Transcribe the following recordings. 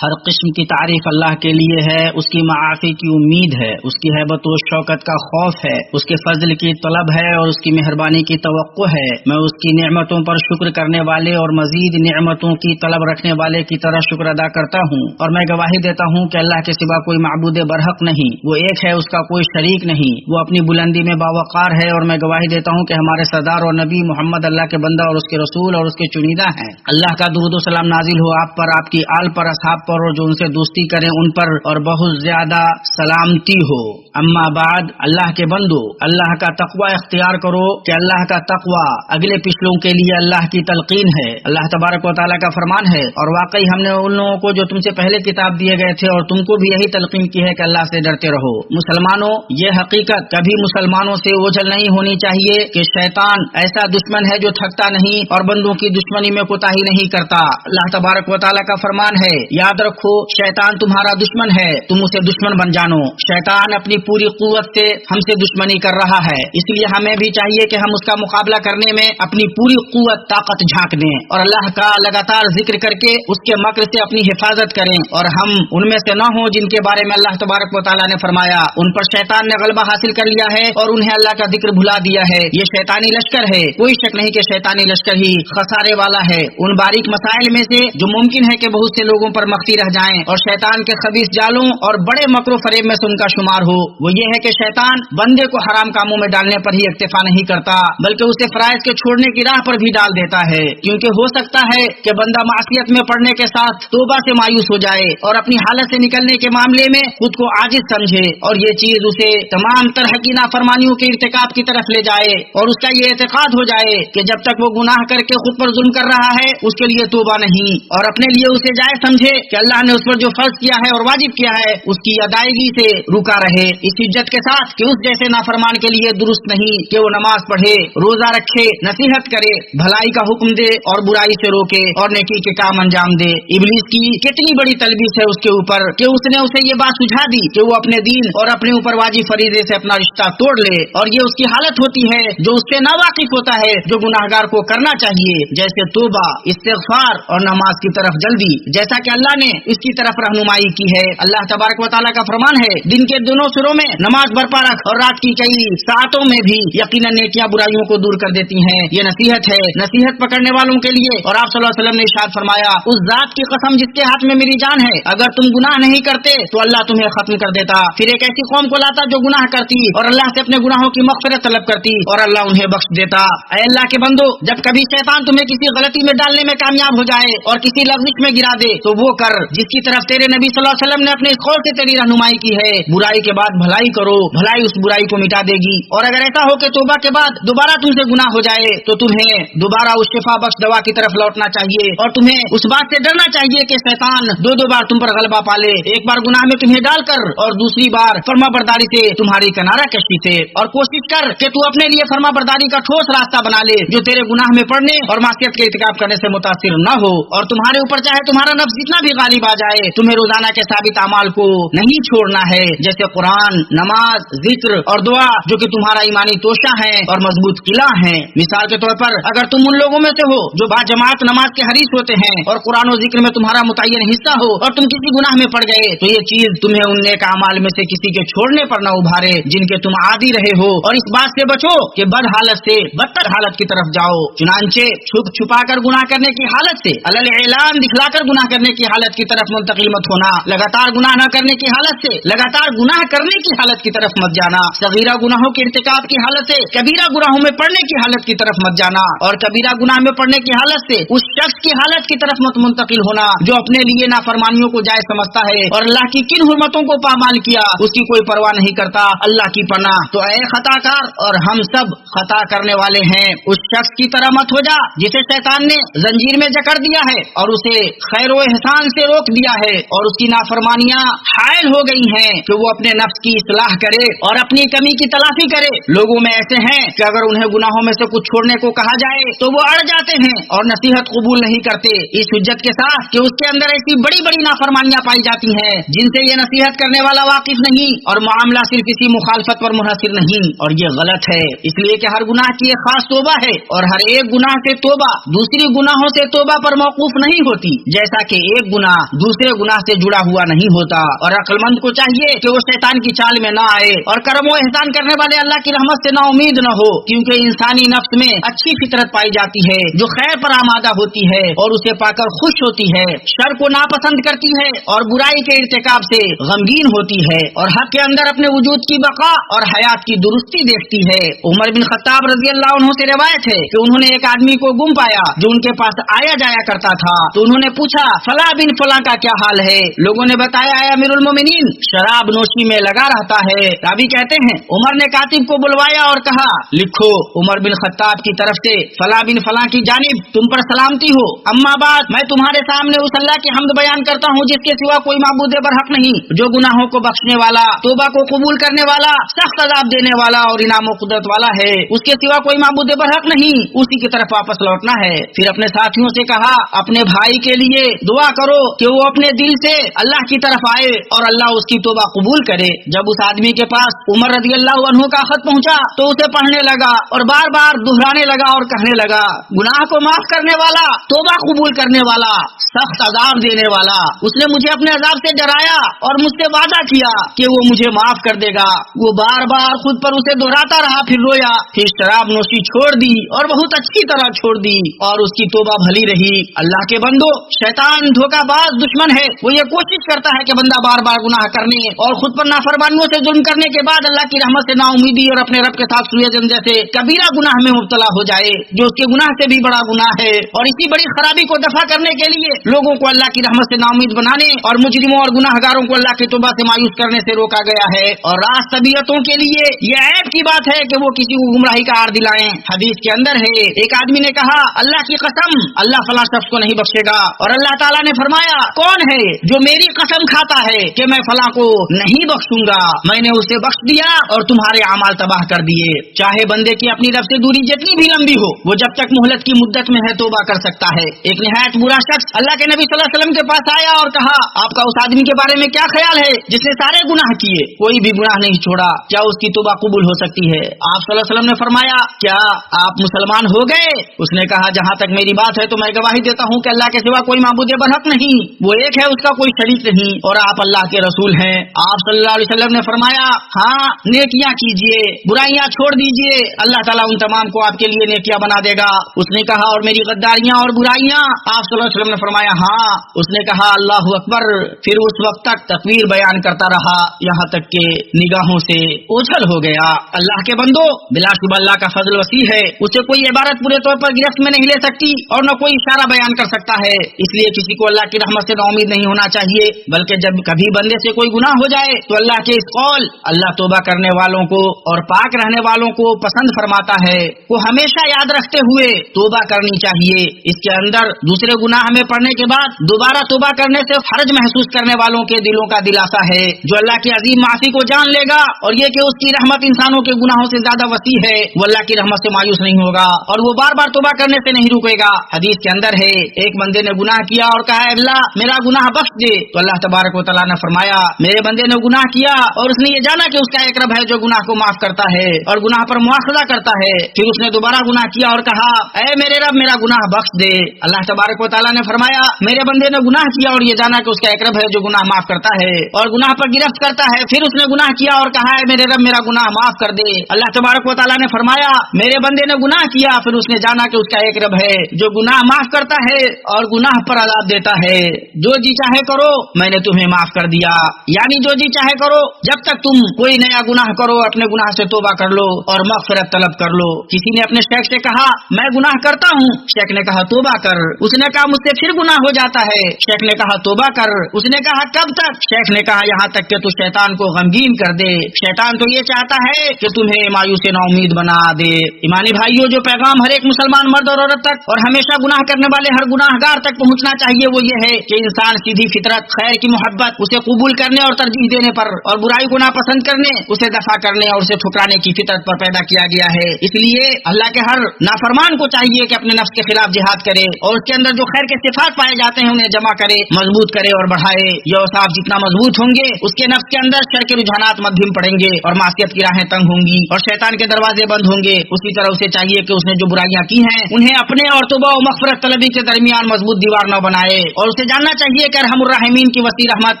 ہر قسم کی تعریف اللہ کے لیے ہے، اس کی معافی کی امید ہے، اس کی ہیبت و شوکت کا خوف ہے، اس کے فضل کی طلب ہے اور اس کی مہربانی کی توقع ہے۔ میں اس کی نعمتوں پر شکر کرنے والے اور مزید نعمتوں کی طلب رکھنے والے کی طرح شکر ادا کرتا ہوں، اور میں گواہی دیتا ہوں کہ اللہ کے سوا کوئی معبود برحق نہیں، وہ ایک ہے، اس کا کوئی شریک نہیں، وہ اپنی بلندی میں باوقار ہے۔ اور میں گواہی دیتا ہوں کہ ہمارے سردار اور نبی محمد اللہ کے بندہ اور اس کے رسول اور اس کے چنیدہ ہیں۔ اللہ کا درود و سلام نازل ہو آپ پر، آپ کی آل پر، اصحاب پر، اور جو ان سے دوستی کریں ان پر، اور بہت زیادہ سلامتی ہو۔ اما بعد، اللہ کے بندو، اللہ کا تقوی اختیار کرو کہ اللہ کا تقوی اگلے پچھلوں کے لیے اللہ کی تلقین ہے، اللہ تبارک و تعالیٰ کا فرمان ہے، اور واقعی ہم نے ان لوگوں کو جو تم سے پہلے کتاب دیے گئے تھے اور تم کو بھی یہی تلقین کی ہے کہ اللہ سے ڈرتے رہو۔ مسلمانوں، یہ حقیقت کبھی مسلمانوں سے اوجھل نہیں ہونی چاہیے کہ شیطان ایسا دشمن ہے جو تھکتا نہیں اور بندوں کی دشمنی میں کوتاہی نہیں کرتا۔ اللہ تبارک و تعالیٰ کا فرمان ہے، یاد رکھو شیطان تمہارا دشمن ہے، تم اسے دشمن بن جانو۔ شیطان اپنی پوری قوت سے ہم سے دشمنی کر رہا ہے، اس لیے ہمیں بھی چاہیے کہ ہم اس کا مقابلہ کرنے میں اپنی پوری قوت طاقت جھانک دیں اور اللہ کا لگاتار ذکر کر کے اس کے مکر سے اپنی حفاظت کریں، اور ہم ان میں سے نہ ہوں جن کے بارے میں اللہ تبارک و تعالیٰ نے فرمایا ان پر شیطان نے غلبہ حاصل کر لیا ہے اور انہیں اللہ کا ذکر بھلا دیا ہے۔ یہ شیطانی لشکر ہے، کوئی شک نہیں کہ شیطانی لشکر ہی خسارے والا ہے۔ ان باریک مسائل میں سے جو ممکن ہے کہ بہت سے لوگوں پر مخفی رہ جائیں اور شیطان کے خبیث جالوں اور بڑے مکر و فریب میں سے ان کا شمار ہو، وہ یہ ہے کہ شیطان بندے کو حرام کاموں میں ڈالنے پر ہی اکتفا نہیں کرتا بلکہ اسے فرائض کے چھوڑنے کی راہ پر بھی ڈال دیتا ہے، کیونکہ ہو سکتا ہے کہ بندہ معصیت میں پڑنے کے ساتھ توبہ سے مایوس ہو جائے اور اپنی حالت سے نکلنے کے معاملے میں خود کو عاجز سمجھے، اور یہ چیز اسے تمام طرح کی نافرمانیوں کے ارتکاب کی طرف لے جائے، اور اس کا یہ اعتقاد ہو جائے کہ جب تک وہ گناہ کر کے خود پر ظلم کر رہا ہے اس کے لیے توبہ نہیں، اور اپنے لیے اسے جائز سمجھے کہ اللہ نے اس پر جو فرض کیا ہے اور واجب کیا ہے اس کی ادائیگی سے رکا رہے، اس عزت کے ساتھ کہ اس جیسے نافرمان کے لیے درست نہیں کہ وہ نماز پڑھے، روزہ رکھے، نصیحت کرے، بھلائی کا حکم دے اور برائی سے روکے اور نیکی کے کام انجام دے۔ ابلیس کی کتنی بڑی تلبیس ہے اس کے اوپر کہ اس نے اسے یہ بات سجھا دی کہ وہ اپنے دین اور اپنے اوپر واجب فریضے سے اپنا رشتہ توڑ لے، اور یہ اس کی حالت ہوتی ہے جو اس سے ناواقف ہوتا ہے جو گناہگار کو کرنا چاہیے، جیسے توبہ، استغفار اور نماز کی طرف جلدی، جیسا کہ اللہ نے اس کی طرف رہنمائی کی ہے۔ اللہ تبارک و تعالیٰ کا فرمان ہے، دن کے دونوں سروں میں نماز برپا رکھ اور رات کی کئی ساعتوں میں بھی یقیناً نیکیاں برائیوں کو دور کر دیتی ہیں۔ یہ نصیحت ہے، نصیحت پکڑنے والوں کے لیے، اور آپ صلی اللہ علیہ وسلم نے ارشاد فرمایا، اس ذات کی قسم جس کے ہاتھ میں میری جان ہے، اگر تم گناہ نہیں کرتے تو اللہ تمہیں ختم کر دیتا، پھر ایک ایسی قوم کو لاتا جو گناہ کرتی اور اللہ سے اپنے گناہوں کی مغفرت طلب کرتی اور اللہ انہیں بخش دیتا۔ اے اللہ کے بندو، جب کبھی شیطان تمہیں کسی غلطی میں ڈالنے میں کامیاب ہو جائے اور کسی لغزش میں گرا دے تو وہ کر جس کی طرف تیرے نبی صلی اللہ علیہ وسلم نے اپنے اس قول سے تیری رہنمائی کی ہے، برائی کے بعد بھلائی کرو، بھلائی اس برائی کو مٹا دے گی، اور اگر ایسا ہو کہ توبہ کے بعد دوبارہ تم سے گناہ ہو جائے تو تمہیں دوبارہ اس شفا بخش دوا کی طرف لوٹنا چاہیے، اور تمہیں اس بات سے ڈرنا چاہیے کہ شیطان دو بار تم پر غلبہ پالے، ایک بار گناہ میں تمہیں ڈال کر اور دوسری بار فرما برداری سے تمہاری کنارہ کشی سے، اور کوشش کر کہ تو اپنے لیے فرما برداری کا ٹھوس راستہ بنا لے جو تیرے گناہ میں پڑنے اور معصیت کے ارتکاب کرنے سے متاثر نہ ہو، اور تمہارے اوپر چاہے تمہارا نفس جتنا بھی غالب آ جائے تمہیں روزانہ کے ثابت اعمال کو نہیں چھوڑنا ہے، جیسے قرآن، نماز، ذکر اور دعا جو کہ تمہارا ایمانی توشہ ہے اور مضبوط قلعہ ہے۔ مثال کے طور پر اگر تم ان لوگوں میں سے ہو جو با جماعت نماز کے حریص ہوتے ہیں اور قرآن و ذکر میں تمہارا متعین حصہ ہو اور تم کسی گناہ میں پڑ گئے تو یہ چیز تمہیں ان نیک اعمال میں سے کسی کے چھوڑنے پر نہ ابھارے جن کے تم عادی رہے ہو، اور اس بات سے بچو کہ بد حالت سے بدتر حالت کی طرف جاؤ۔ چنانچہ چھپ چھپا کر گناہ کرنے کی حالت سے علل اعلان دکھلا کر گناہ کرنے کی حالت کی طرف منتقل مت ہونا، لگاتار گناہ نہ کرنے کی حالت سے لگاتار گناہ کرنے کی حالت کی طرف مت جانا، صغیرہ گناہوں کے ارتکاب کی حالت سے کبیرہ گناہوں میں پڑنے کی حالت کی طرف مت جانا، اور کبیرہ گناہ میں پڑنے کی حالت سے اس شخص کی حالت کی طرف مت منتقل ہونا جو اپنے لیے نافرمانیوں کو جائز سمجھتا ہے اور اللہ کی کن حرمتوں کو پامال کیا اس کی کوئی پرواہ نہیں کرتا۔ اللہ کی پناہ، تو اے خطا کار، اور ہم سب خطا کرنے والے ہیں، اس شخص کی طرح مت ہو جا جسے شیطان نے زنجیر میں جکڑ دیا ہے اور اسے خیر و احسان سے روک دیا ہے اور اس کی نافرمانیاں حائل ہو گئی ہیں کہ وہ اپنے نفس کی اصلاح کرے اور اپنی کمی کی تلافی کرے۔ لوگوں میں ایسے ہیں کہ اگر انہیں گناہوں میں سے کچھ چھوڑنے کو کہا جائے تو وہ اڑ جاتے ہیں اور نصیحت قبول نہیں کرتے، اس حجت کے ساتھ کہ اس کے اندر ایسی بڑی بڑی نافرمانیاں پائی جاتی ہیں جن سے یہ نصیحت کرنے والا واقف نہیں، اور معاملہ صرف اسی مخالفت پر منحصر نہیں، اور یہ غلط ہے، اس لیے کہ ہر گناہ کی ایک خاص توبہ ہے اور ہر ایک گناہ سے توبہ دوسری گناہوں سے توبہ پر موقوف نہیں ہوتی، جیسا کہ ایک گناہ गुनाह दूसरे गुनाह से जुड़ा हुआ नहीं होता। और अक्लमंद को चाहिए कि वो शैतान की चाल में ना आए और कर्म व एहसान करने वाले अल्लाह की रहमत से ना उम्मीद न हो, क्योंकि इंसानी नफ्स में अच्छी फितरत पाई जाती है जो खैर पर आमादा होती है और उसे पाकर खुश होती है, शर को नापसंद करती है और बुराई के इर्तिकाब से गमगीन होती है और हक के अंदर अपने वजूद की बका और हयात की दुरुस्ती देखती है। उमर बिन खत्ताब रजी अल्लाह अन्हु से रिवायत है कि उन्होंने एक आदमी को गुम पाया जो उनके पास आया जाया करता था, तो उन्होंने पूछा फला बिन फला का क्या हाल है। लोगों ने बताया अमीरुल मोमिनीन शराब नोशी में लगा रहता है। रावी कहते हैं उमर ने कातिब को बुलवाया और कहा लिखो उमर बिन खत्ताब की तरफ से फला बिन फला की जानिब तुम पर सलामती हो। अम्मा बाद मैं तुम्हारे सामने उस अल्लाह की हम्द बयान करता हूँ जिसके सिवा कोई माबूद बरहक नहीं, जो गुनाहों को बख्शने वाला, तौबा को कबूल करने वाला, सख्त अज़ाब देने वाला और इनाम व कुदरत वाला है। उसके सिवा कोई माबूद बरहक नहीं, उसी की तरफ वापस लौटना है। फिर अपने साथियों से कहा अपने भाई के लिए दुआ करो कि वो अपने दिल से अल्लाह की तरफ आए और अल्लाह उसकी तौबा कबूल करे। जब उस आदमी के पास उमर रज़ी अल्लाह अन्हु का खत पहुंचा तो उसे पढ़ने लगा और बार बार दोहराने लगा और कहने लगा गुनाह को माफ करने वाला, तौबा कबूल करने वाला, सख्त अज़ाब देने वाला। उसने मुझे अपने अज़ाब से डराया और मुझसे वादा किया कि वो मुझे माफ कर देगा। वो बार बार खुद पर उसे दोहराता रहा, फिर रोया, फिर शराब नोशी छोड़ दी और बहुत अच्छी तरह छोड़ दी और उसकी तौबा भली रही। अल्लाह के बंदो, शैतान धोखाबाज दुश्मन है। वो ये कोशिश करता है कि बंदा बार बार गुनाह करने और खुद पर नाफरमानियों से जुल्म करने के बाद अल्लाह की रहमत से नाउमीदी और अपने रब के साथ सुयजन जैसे कबीरा गुनाह में मुब्तला हो जाए, जो उसके गुनाह से भी बड़ा गुनाह है। और इसी बड़ी खराबी को दफा करने के लिए लोगों को अल्लाह की रहमत से नाउमीद बनाने और मुजरिमों और गुनाहगारों को अल्लाह की तौबा से मायूस करने से रोका गया है। और रास्त तबीयतों के लिए यह ऐब की बात है कि वो किसी को गुमराही का आड़ दिलाएं। हदीस के अंदर है एक आदमी ने कहा अल्लाह की कसम अल्लाह फला शख्स को नहीं बख्शेगा, और अल्लाह ताला ने फरमाया कौन है जो मेरी कसम खाता है कि मैं फला को नहीं बख्शूंगा। मैंने उसे बख्श दिया और तुम्हारे अमाल तबाह कर दिए। चाहे बंदे की अपनी रब से दूरी जितनी भी लंबी हो, वो जब तक मोहलत की मुद्दत में है तौबा कर सकता है। एक निहायत बुरा शख्स अल्लाह के नबी सल्लल्लाहु अलैहि वसल्लम के पास आया और कहा आपका उस आदमी के बारे में क्या ख्याल है जिसने सारे गुनाह किए, कोई भी गुनाह नहीं छोड़ा, क्या उसकी तौबा कबूल हो सकती है? आप सल्लल्लाहु अलैहि वसल्लम ने फरमाया क्या आप मुसलमान हो गए? उसने कहा जहाँ तक मेरी बात है तो मैं गवाही देता हूँ कि अल्लाह के सिवा कोई माबूद बरहक नहीं, वो एक है, उसका कोई शरीक नहीं, और आप अल्लाह के रसूल हैं। आप सल्लल्लाहु अलैहि वसल्लम ने फरमाया हाँ नेकियां कीजिए, बुराइयां छोड़ दीजिए, अल्लाह ताला उन तमाम को आपके लिए नेकियां बना देगा। उसने कहा और मेरी गद्दारियां और बुराइयां? आप सल्लल्लाहु अलैहि वसल्लम ने फरमाया हाँ। उसने कहा अल्लाहु अकबर। फिर उस वक्त तक तकबीर बयान करता रहा यहाँ तक के निगाहों से ओझल हो गया। अल्लाह के बंदो, बिलाशुबा अल्लाह का फजल वसी है, उसे कोई इबारत पूरे तौर पर गिरफ्त में नहीं ले सकती और न कोई इशारा बयान कर सकता है। इसलिए किसी को अल्लाह की रहमत से नाउमीद नहीं होना चाहिए, बल्कि जब कभी बंदे से कोई गुनाह हो जाए तो अल्लाह के इस कौल अल्लाह तौबा करने वालों को और पाक रहने वालों को पसंद फरमाता है को हमेशा याद रखते हुए तौबा करनी चाहिए। इसके अंदर दूसरे गुनाह में पड़ने के बाद दोबारा तौबा करने से हर्ज महसूस करने वालों के दिलों का दिलासा है जो अल्लाह की अजीम माफी को जान लेगा और ये कि उसकी रहमत इंसानों के गुनाहों से ज्यादा वसी है, वो अल्लाह की रहमत से मायूस नहीं होगा और वो बार बार तौबा करने से नहीं रुकेगा। हदीस के अंदर है एक बंदे ने गुनाह किया और कहा अल्लाह मेरा गुनाह बख्श दे, तो अल्लाह तबारक व तआला ने फरमाया मेरे बंदे ने गुनाह किया और उसने ये जाना कि उसका एक रब है जो गुनाह को माफ करता है और गुनाह पर मुआखजा करता है। फिर उसने दोबारा गुनाह किया और कहा ऐ मेरे रब मेरा गुनाह बख्श दे। अल्लाह तबारक व तआला ने फरमाया मेरे बंदे ने गुनाह किया और ये जाना कि उसका एक रब है जो गुनाह माफ करता है और गुनाह पर गिरफ्त करता है। फिर उसने गुनाह किया और कहा है मेरे रब मेरा गुनाह माफ कर दे। अल्लाह तबारक व तआला ने फरमाया मेरे बंदे ने गुनाह किया, फिर उसने जाना कि उसका एक रब है जो गुनाह माफ करता है और गुनाह पर अज़ाब देता है। जो जी चाहे करो मैंने तुम्हें माफ कर दिया, यानी जो जी चाहे करो, जब तक तुम कोई नया गुनाह करो अपने गुनाह से तौबा कर लो और मग़फ़िरत तलब कर लो। किसी ने अपने शेख से कहा मैं गुनाह करता हूँ, शेख ने कहा तौबा कर। उसने कहा मुझसे फिर गुनाह हो जाता है, शेख ने कहा तौबा कर। उसने कहा कब तक? शेख ने कहा यहाँ तक कि तू शैतान को गमगीन कर दे। शैतान तो ये चाहता है कि तुम्हें मायूस नाउमीद बना दे। ईमानी भाइयों, जो पैगाम हर एक मुसलमान मर्द और औरत तक और हमेशा गुनाह करने वाले हर गुनाहगार तक पहुँचना चाहिए वो ये है कि इंसान सीधी फितरत, खैर की मोहब्बत, उसे कबूल करने और तरजीह देने पर और बुराई को नापसंद करने, उसे दफा करने और उसे ठुकराने की फितरत पर पैदा किया गया है। इसलिए अल्लाह के हर नाफरमान को चाहिए कि अपने नफ्स के खिलाफ जिहाद करे और उसके अंदर जो खैर के सिफात पाए जाते हैं उन्हें जमा करे, मजबूत करे और बढ़ाए। ये औसाफ जितना मजबूत होंगे उसके नफ्स के अंदर शर के रुझानात मध्यम पड़ेंगे और मासियत की राहें तंग होंगी और शैतान के दरवाजे बंद होंगे। उसी तरह उसे चाहिए कि उसने जो बुराइयां की हैं उन्हें अपने और तौबा और मग़फ़िरत तलबी के दरमियान मजबूत दीवार न बनाए और उसे उसे जानना चाहिए कि अरहमुर राहिमीन की वसी रहमत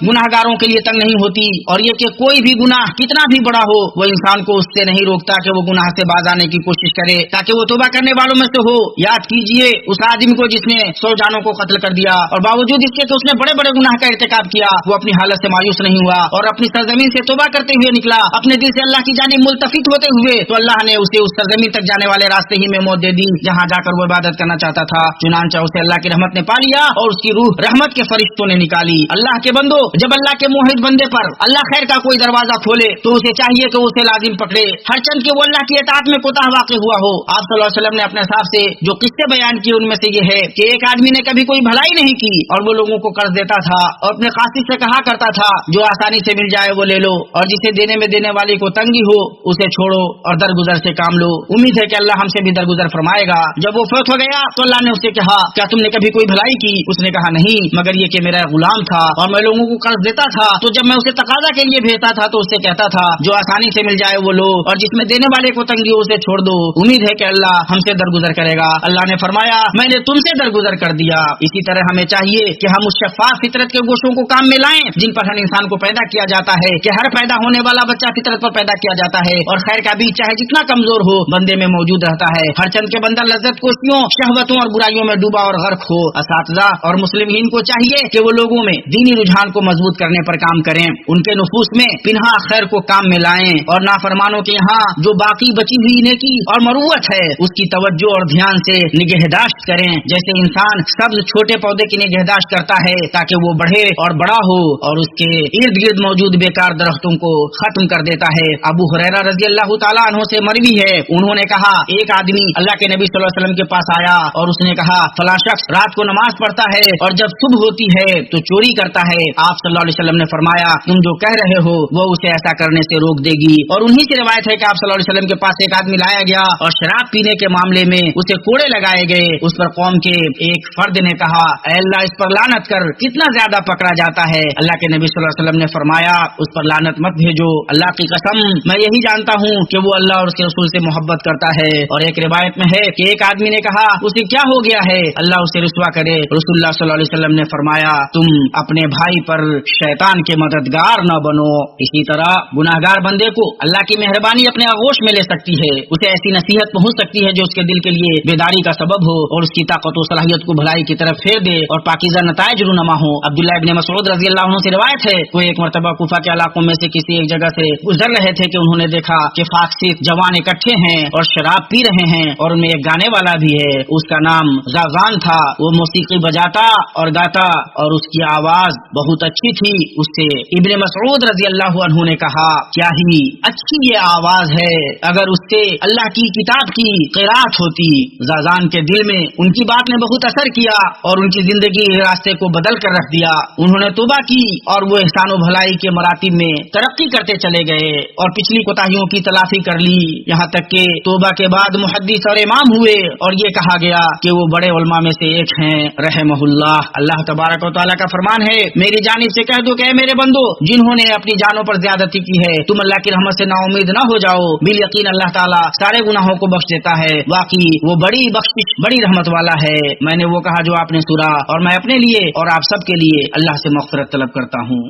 गुनाहगारों के लिए तंग नहीं होती, और ये कि कोई भी गुनाह कितना भी बड़ा हो वो इंसान को उससे नहीं रोकता कि वो गुनाह से बाज आने की कोशिश करे ताकि वो तौबा करने वालों में से हो। याद कीजिए उस आदमी को जिसने 100 जानों को कत्ल कर दिया और बावजूद इसके कि उसने बड़े बड़े गुनाह का इर्तिकाब किया, वो अपनी हालत से मायूस नहीं हुआ और अपनी सरजमीन से तौबा करते हुए निकला, अपने दिल से अल्लाह की जानिब मुल्तफित होते हुए, तो अल्लाह ने उसे उस सरजमीन तक जाने वाले रास्ते ही में मौत दे दी जहाँ जाकर वो इबादत करना चाहता था। चुनांचा उसे अल्लाह की रहमत ने पा लिया और उसकी रूह रहमत के फरिश्तों ने निकाली। अल्लाह के बंदो, जब अल्लाह के मोहित बंदे पर अल्लाह खैर का कोई दरवाजा खोले तो उसे चाहिए कि उसे लाजिम पकड़े, हर चंद के वो अल्लाह की इताअत में कोताह वाक़ हुआ हो। आप सल्लल्लाहु अलैहि वसल्लम ने अपने हिसाब से जो किस्से बयान किए उनमें से ये है कि एक आदमी ने कभी कोई भलाई नहीं की और वो लोगों को कर्ज देता था और अपने कासिद से कहा करता था जो आसानी से मिल जाए वो ले लो, और जिसे देने में देने वाले को तंगी हो उसे छोड़ो और दरगुजर से काम लो, उम्मीद है कि अल्लाह हमसे भी दरगुजर फरमाएगा। जब वो फौत हो गया तो अल्लाह ने उससे कहा क्या तुमने कभी कोई भलाई की? उसने कहा नहीं, मगर ये कि मेरा गुलाम था और मैं लोगों को कर्ज देता था, तो जब मैं उसे तकाजा के लिए भेजता था तो उससे कहता था जो आसानी से मिल जाए वो लो और जिसमें देने वाले को तंगी हो उसे छोड़ दो, उम्मीद है कि अल्लाह हमसे दरगुजर करेगा। अल्लाह ने फरमाया मैंने तुमसे दरगुजर कर दिया। इसी तरह हमें चाहिए कि हम उस शफ़ाफ फितरत के गोशों को काम में लाएं जिन पर हर इंसान को पैदा किया जाता है कि हर पैदा होने वाला बच्चा फितरत पर पैदा किया जाता है और खैर का बीज चाहे जितना कमजोर हो बंदे में मौजूद रहता है। हर चंद के बंदा लज्जत कोशियों, शहवतों और बुराइयों में डूबा और गर्क हो। असातिज़ा और मुस्लिमीन को चाहिए कि वो लोगों में दीनी रुझान को मजबूत करने पर काम करें, उनके नुफूस में पिन्हा खैर को काम में लाएं और नाफरमानों के यहाँ जो बाकी बची हुई नेकी और मरूवत है उसकी तवज्जो और ध्यान से निगहदाश्त करें, जैसे इंसान सब्ज छोटे पौधे की निगहदाश्त करता है ताकि वो बढ़े और बड़ा हो और उसके इर्द गिर्द मौजूद बेकार दरख्तों को खत्म कर देता है। अबू हुरैरा रज़ी अल्लाह तआला अन्हु से मरवी है, उन्होंने कहा एक आदमी अल्लाह के नबी सल्लल्लाहु अलैहि वसल्लम के पास आया और उसने कहा फला शख्स रात को नमाज पढ़ता है और जब सुबह होती है तो चोरी करता है। आप सल्लल्लाहु अलैहि वसल्लम ने फरमाया तुम जो कह रहे हो वो उसे ऐसा करने से रोक देगी। और उन्हीं की रिवायत है कि आप सल्लल्लाहु अलैहि वसल्लम के पास एक आदमी लाया गया और शराब पीने के मामले में उसे कोड़े लगाए गए। उस पर कौम के एक फर्द ने कहा ऐ अल्लाह इस पर लानत कर, कितना ज्यादा पकड़ा जाता है। अल्लाह के नबी सल्लल्लाहु अलैहि वसल्लम ने फरमाया उस पर लानत मत भेजो, अल्लाह की कसम मैं यही जानता हूँ कि वो अल्लाह और उसके रसूल से मोहब्बत करता है। और एक रिवायत में है कि एक आदमी ने कहा उसे क्या हो गया है, अल्लाह उसे रुसवा करे। रसूलुल्लाह सल्लल्लाहु अलैहि वसल्लम ने फरमाया तुम अपने भाई पर शैतान के मददगार न बनो। इसी तरह गुनाहगार बंदे को अल्लाह की मेहरबानी अपने आगोश में ले सकती है, उसे ऐसी नसीहत पहुँच सकती है जो उसके दिल के लिए बेदारी का सबब हो और उसकी ताकत और सलाहियत को भलाई की तरफ फेर दे और पाकीज़ा नताइज रुनमा हो। अब्दुल्लाह इब्न मसऊद रज़ी अल्लाह अन्हु से रिवायत है कोई एक मरतबा कुफा के इलाकों में से किसी एक जगह से गुजर रहे थे कि उन्होंने देखा कि फासिक जवान इकट्ठे हैं और शराब पी रहे हैं और उनमें एक गाने वाला भी है, उसका नाम ज़ाज़ान था। वो मौसीकी बजाता और गाता और उसकी आवाज बहुत अच्छी थी। उससे इब्न मसऊद रज़ी अल्लाह अन्हु ने कहा क्या ही अच्छी ये आवाज है, अगर उससे अल्लाह की किताब की क़िराअत होती। ज़ाज़ान के दिल में उनकी बात ने बहुत असर किया और उनकी जिंदगी रास्ते को बदल कर रख दिया। उन्होंने तौबा की और वो एहसान व भलाई के मरातिब में तरक्की करते चले गए और पिछली कोताहियों की तलाफी कर ली, यहाँ तक कि तौबा के बाद मुहद्दिस और इमाम हुए और ये कहा गया कि वो बड़े उलमा में से एक हैं रहमहुल्लाह। अल्लाह तबारक व तआला का फरमान है मेरी जानिब से कह दो कि मेरे बंदो जिन्होंने अपनी जानों पर ज्यादती की है तुम अल्लाह की रहमत से नाउमीद न हो जाओ, बिल यकीन अल्लाह ताला सारे गुनाहों को बख्श देता है, वाकई वो बड़ी बख्शिश बड़ी रहमत वाला है। मैंने वो कहा जो आपने सुना और मैं अपने लिए और आप सब के लिए अल्लाह से मग़फ़िरत तलब करता हूँ।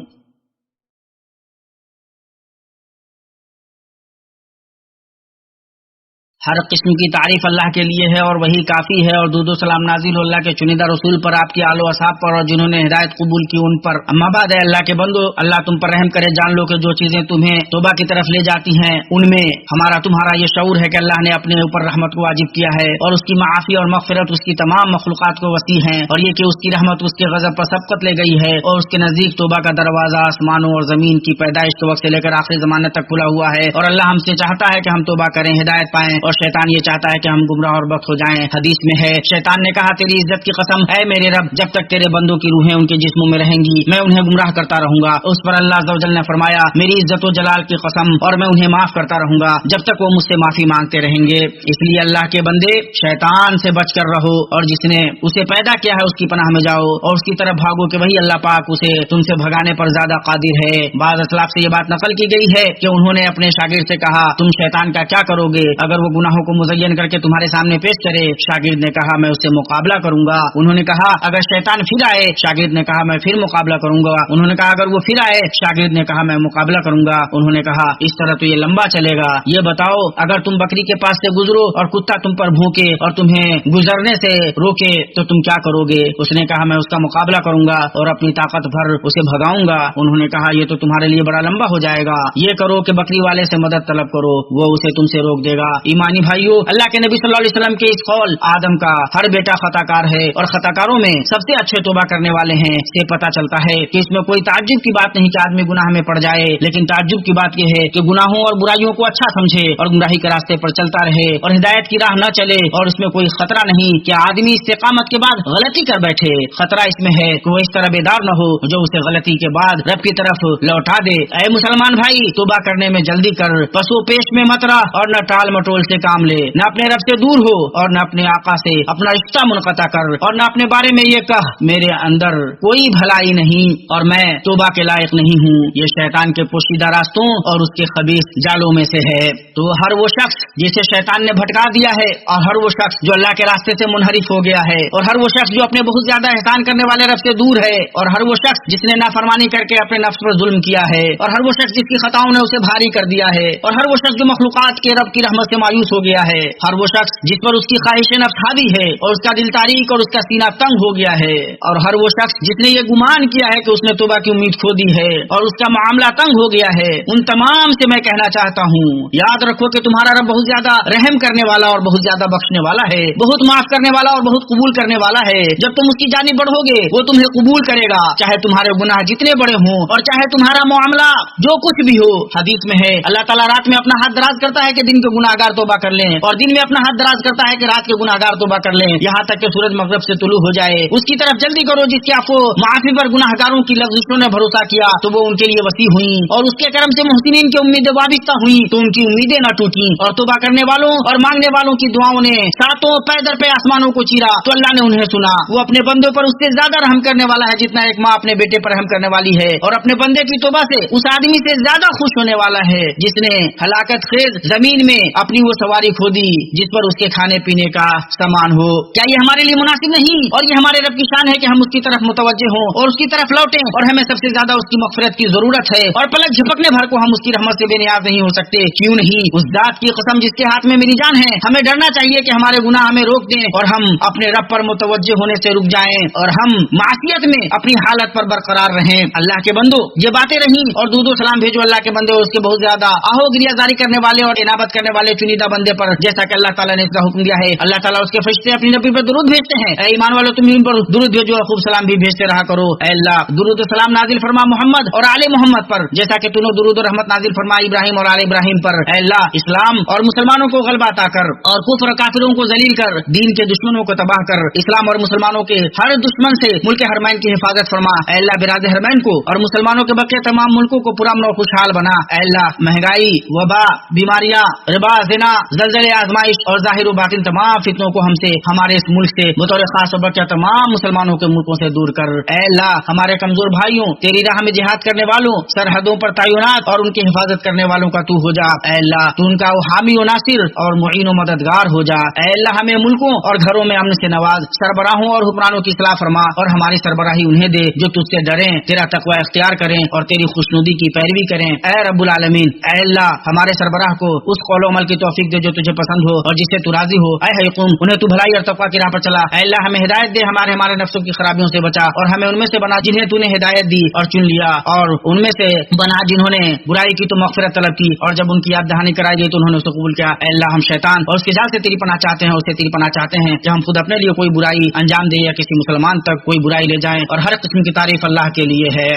हर किस्म की तारीफ अल्लाह के लिए है और वही काफी है और दुरूद सलाम नाज़िल हो अल्लाह के चुनिंदा रसूल पर, आपके आलो असहाब पर और जिन्होंने हिदायत कबूल की उन पर। अम्मा बाद है अल्लाह के बंदो, अल्लाह तुम पर रहम करे। जान लो कि जो चीजें तुम्हें तौबा की तरफ ले जाती हैं उनमें हमारा तुम्हारा ये शऊर है कि अल्लाह ने अपने ऊपर रहमत को वाजिब किया है और उसकी माफी और मग़फ़िरत उसकी तमाम मखलूक़ात को वसी है और ये कि उसकी रहमत उसके गज़ब पर सबकत ले गई है और उसके नजदीक तौबा का दरवाजा आसमानों और जमीन की पैदाइश के वक्त से लेकर आखिरी ज़माने तक खुला हुआ है और अल्लाह हमसे चाहता है कि हम तौबा करें, हिदायत पाएं और शैतान ये चाहता है कि हम गुमराह और बख्त हो जाएं। हदीस में है शैतान ने कहा तेरी इज्जत की कसम है मेरे रब, जब तक तेरे बंदों की रूहें उनके जिस्मों में रहेंगी मैं उन्हें गुमराह करता रहूंगा। उस पर अल्लाह अज़्ज़ व जल ने फरमाया मेरी इज्जत व जलाल की कसम और मैं उन्हें माफ करता रहूंगा जब तक वो मुझसे माफी मांगते रहेंगे। इसलिए अल्लाह के बंदे शैतान से बच कर रहो और जिसने उसे पैदा किया है उसकी पनाह में जाओ और उसकी तरफ भागो कि वही अल्लाह पाक उसे तुमसे भगाने पर ज्यादा कादिर है। बाज़ असलाफ से ये बात नकल की गई है कि उन्होंने अपने शागिर्द से कहा तुम शैतान का क्या करोगे अगर वो गुनाहों को मुज़य्यन करके तुम्हारे सामने पेश करे। शागिर्द ने कहा मैं उससे मुकाबला करूंगा। उन्होंने कहा अगर शैतान फिर आए। शागिर्द ने कहा मैं फिर मुकाबला करूंगा। उन्होंने कहा अगर वो फिर आए। शागिर्द ने कहा मैं मुकाबला करूंगा। उन्होंने कहा इस तरह तो ये लंबा चलेगा। ये बताओ अगर तुम बकरी के पास से गुजरो और कुत्ता तुम पर भौंके और तुम्हें गुजरने से रोके तो तुम क्या करोगे? उसने कहा मैं उसका मुकाबला करूंगा और अपनी ताकत भर उसे भगाऊंगा। उन्होंने कहा ये तो तुम्हारे लिए बड़ा लंबा हो जाएगा। ये करो कि बकरी वाले से मदद तलब करो, वो उसे तुमसे रोक देगा। ईमानी भाइयों, अल्लाह के नबी सल्लल्लाहु अलैहि वसल्लम के इस कौल आदम का हर बेटा खताकार है और खताकारों में सबसे अच्छे तौबा करने वाले हैं से पता चलता है कि इसमें कोई ताज्जुब की बात नहीं कि आदमी गुनाह में पड़ जाए, लेकिन ताज्जुब की बात यह है कि गुनाहों और बुराइयों को अच्छा समझे और गुमराही के रास्ते पर चलता रहे और हिदायत की राह न चले और इसमें कोई खतरा नहीं कि आदमी इस्तिकामत के बाद गलती कर बैठे। खतरा इसमें है कि वो इस तरह बेदार न हो जो उसे गलती के बाद रब की तरफ लौटा दे। ऐ मुसलमान भाई, तौबा करने में जल्दी कर, पसो पेश में मत रह और न टाल मटोल से काम ले, न अपने रब से दूर हो और न अपने आका से अपना रिश्ता मुनक़ता कर और न अपने बारे में ये कह मेरे अंदर कोई भलाई नहीं और मैं तौबा के लायक नहीं हूँ। ये शैतान के पोशीदा रास्तों और उसके खबीस जालों में से है। तो हर वो शख्स जिसे शैतान ने भटका दिया है और हर वो शख्स जो अल्लाह के रास्ते से मुनहरिफ हो गया है और हर वो शख्स जो अपने बहुत ज्यादा एहसान करने वाले रब से दूर है और हर वो शख्स जिसने नाफरमानी करके अपने नफ्स पर जुल्म किया है और हर वो शख्स जिसकी खताओं ने उसे भारी कर दिया है और हर वो शख्स जो मखलूकात के रब की रहमत से मायूस हो गया है, हर वो शख्स जिस पर उसकी ख्वाहिश नफ्स हावी है और उसका दिल तारीक और उसका सीना तंग हो गया है और हर वो शख्स जिसने ये गुमान किया है कि उसने तौबा की उम्मीद खो दी है और उसका मामला तंग हो गया है, उन तमाम से मैं कहना चाहता हूँ याद रखो कि तुम्हारा रब बहुत ज्यादा रहम करने वाला और बहुत ज्यादा बख्शने वाला है, बहुत माफ करने वाला और बहुत कबूल करने वाला है। जब तुम उसकी जानिब बढ़ोगे वो तुम्हें कबूल करेगा, चाहे तुम्हारे गुनाह जितने बड़े हों और चाहे तुम्हारा मामला जो कुछ भी हो। हदीस में है अल्लाह ताला रात में अपना हाथ दराज करता है कि दिन के गुनाहगार तौबा कर लें और दिन में अपना हाथ दराज करता है कि रात के गुनाहगार तौबा कर लें, यहाँ तक कि सूरज मगरब से तुलू हो जाए। उसकी तरफ जल्दी करो जिसके आपको माफी पर गुनाहगारों की लफ्ज़ों ने भरोसा किया तो वो उनके लिए वसी हुई और उसके करम से मुहसिनीन की उम्मीदें वाबिस्ता हुई तो उनकी उम्मीदें न टूटी और तौबा करने वालों और मांगने वालों की दुआओं ने सातों पैदर पे आसमानों को चीरा तो अल्लाह ने उन्हें सुना। वो अपने बंदों पर उससे ज्यादा रहम करने वाला है जितना एक माँ अपने बेटे पर रहम करने वाली है और अपने बंदे की तौबा से उस आदमी से ज्यादा खुश होने वाला है जिसने हलाकत खेज जमीन में अपनी वो सवारी खो दी जिस पर उसके खाने पीने का सामान हो। क्या ये हमारे लिए मुनासिब नहीं? और ये हमारे रब की शान है कि हम उसकी तरफ मुतवज्जे हों और उसकी तरफ लौटें और हमें सबसे ज्यादा उसकी मग़फ़िरत की जरूरत है और पलक झपकने भर को हम उसकी रहमत से बेनियाज नहीं हो सकते। क्यों नहीं? उस जात की कसम जिसके हाथ में मेरी जान है, हमें डरना चाहिए कि हमारे गुनाह हमें रोक दें और हम अपने रब पर मुतवज्जे होने से रुक जाएं और हम मासियत में अपनी हालत पर बरकरार रहें। अल्लाह के बंदो, ये बातें रही और दूधो सलाम भेजो अल्लाह के बंदे उसके बहुत ज्यादा आहो गिरियाजारी करने वाले और इनाबत करने वाले चुनिंदा बंदे पर, जैसा कि अल्लाह ताला ने इसका हुक्म दिया है। अल्लाह ताला उसके फरिश्ते अपनी नबी पर दुरूद भेजते हैं। ऐ ईमान वालों, तुम इन पर दुरूद भेजो और खूब सलाम भी भेजते रहा करो। ऐ अल्लाह, दुरूद सलाम नाजिल फरमा मोहम्मद और आले मोहम्मद पर, जैसा कि तूने दुरूद और रहमत नाजिल फरमा इब्राहिम और आले इब्राहिम पर। ऐ अल्लाह, इस्लाम और मुसलमानों को गलबा अता कर और कुफ्र काफिरों को जलील कर, दीन के दुश्मनों को तबाह कर, इस्लाम और मुसलमानों के हर दुश्मन से मुल्क हरमैन की हिफाजत फरमा। ऐ अल्लाह, बिराद हरमैन को और मुसलमानों के बके तमाम मुल्कों को पुरअमन और खुशहाल बना। ऐ अल्लाह, महंगाई, वबा, बीमारियां, रिबा, ज़िना, ज़लज़ले, आजमाइश और ज़ाहिर व बातिन तमाम फितनों को हमसे, हमारे इस मुल्क से बतौर खास और बच्चा तमाम मुसलमानों के मुल्कों से दूर कर। ऐ अल्लाह, हमारे कमजोर भाइयों, तेरी राह में जिहाद करने वालों, सरहदों पर तैनात और उनकी हिफाजत करने वालों का तू हो जा। ऐ अल्लाह, तू उनका हामी व नासिर और मुईन व मददगार हो जा। ऐ अल्लाह, हमें मुल्कों और घरों में अमन से नवाज, सरबराहों और हुक्मरानों की इस्लाह फरमा और हमारी सरबराही उन्हें दे जो तुझसे डरें, तेरा तकवा इख्तियार करें और तेरी खुशनुदी की पैरवी करें। ऐ रब्बुल आलमीन, ऐ अल्लाह, हमारे सरबराह को उस कौल अमल की तौफीक दे जो तुझे पसंद हो और जिससे तू राजी हो। ऐ हयकुम, उन्हें तू भलाई और तकवा की राह पर चला। ऐ अल्लाह, हमें हिदायत दे, हमारे नफ्सों की खराबियों से बचा और हमें उनमें से बना जिन्हें तूने हिदायत दी और चुन लिया और उनमें से बना जिन्होंने बुराई की तो मग़फ़िरत तलब की और जब उनकी याद दहानी कराई गई तो उन्होंने उसे कबूल किया। ऐ अल्लाह, हम शैतान और उसके जाल से तेरी पनाह चाहते हैं और उससे तेरी पनाह चाहते हैं कि हम खुद अपने लिए कोई बुराई अंजाम दे या किसी मुसलमान तक कोई बुराई ले जाएं और हर किस्म की तारीफ अल्लाह के लिए है।